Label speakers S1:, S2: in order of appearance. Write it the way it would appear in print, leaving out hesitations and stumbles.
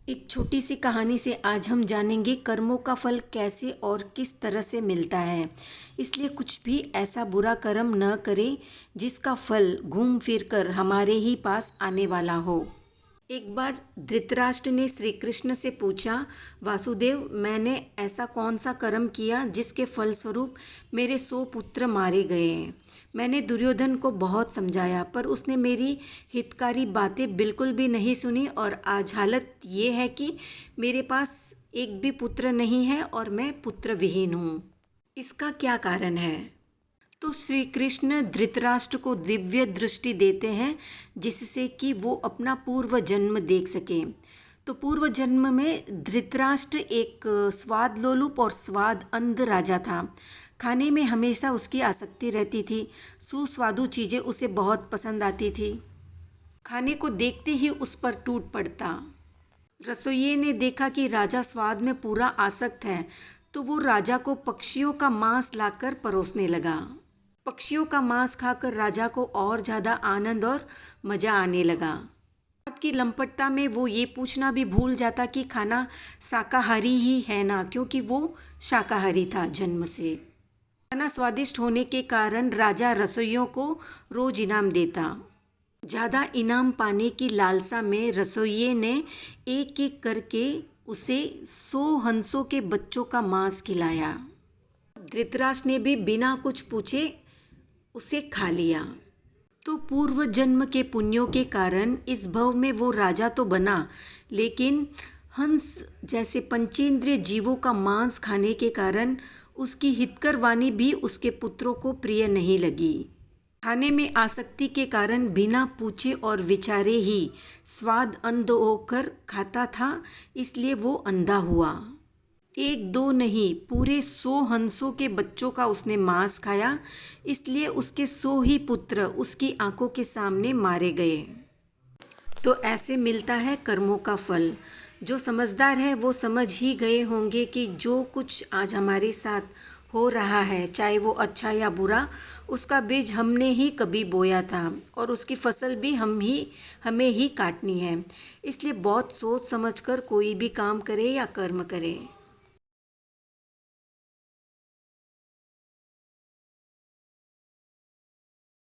S1: एक छोटी सी कहानी से आज हम जानेंगे कर्मों का फल कैसे और किस तरह से मिलता है। इसलिए कुछ भी ऐसा बुरा कर्म न करें जिसका फल घूम फिर कर हमारे ही पास आने वाला हो। एक बार धृतराष्ट्र ने श्री कृष्ण से पूछा, वासुदेव, मैंने ऐसा कौन सा कर्म किया जिसके फलस्वरूप मेरे 100 पुत्र मारे गए। मैंने दुर्योधन को बहुत समझाया पर उसने मेरी हितकारी बातें बिल्कुल भी नहीं सुनी और आज हालत ये है कि मेरे पास एक भी पुत्र नहीं है और मैं पुत्र विहीन हूँ। इसका क्या कारण है? तो श्री कृष्ण धृतराष्ट्र को दिव्य दृष्टि देते हैं जिससे कि वो अपना पूर्व जन्म देख सके। तो पूर्व जन्म में धृतराष्ट्र एक स्वाद लोलुप और स्वाद अंध राजा था। खाने में हमेशा उसकी आसक्ति रहती थी। सुस्वादु चीज़ें उसे बहुत पसंद आती थी। खाने को देखते ही उस पर टूट पड़ता। रसोइये ने देखा कि राजा स्वाद में पूरा आसक्त है तो वो राजा को पक्षियों का मांस लाकर परोसने लगा। पक्षियों का मांस खाकर राजा को और ज़्यादा आनंद और मज़ा आने लगा। बात की लंपटता में वो ये पूछना भी भूल जाता कि खाना शाकाहारी ही है ना, क्योंकि वो शाकाहारी था जन्म से। खाना स्वादिष्ट होने के कारण राजा रसोइयों को रोज इनाम देता। ज़्यादा इनाम पाने की लालसा में रसोइये ने एक एक करके उसे 100 हंसों के बच्चों का मांस खिलाया। धृतराष्ट्र ने भी बिना कुछ पूछे उसे खा लिया। तो पूर्व जन्म के पुण्यों के कारण इस भव में वो राजा तो बना, लेकिन हंस जैसे पंचेंद्रिय जीवों का मांस खाने के कारण उसकी हितकर वाणी भी उसके पुत्रों को प्रिय नहीं लगी। खाने में आसक्ति के कारण बिना पूछे और विचारे ही स्वाद अंध होकर खाता था, इसलिए वो अंधा हुआ। एक दो नहीं, पूरे 100 हंसों के बच्चों का उसने मांस खाया, इसलिए उसके 100 ही पुत्र उसकी आंखों के सामने मारे गए। तो ऐसे मिलता है कर्मों का फल। जो समझदार है वो समझ ही गए होंगे कि जो कुछ आज हमारे साथ हो रहा है, चाहे वो अच्छा या बुरा, उसका बीज हमने ही कभी बोया था और उसकी फसल भी हमें ही काटनी है। इसलिए बहुत सोच समझकर कोई भी काम करे या कर्म करे।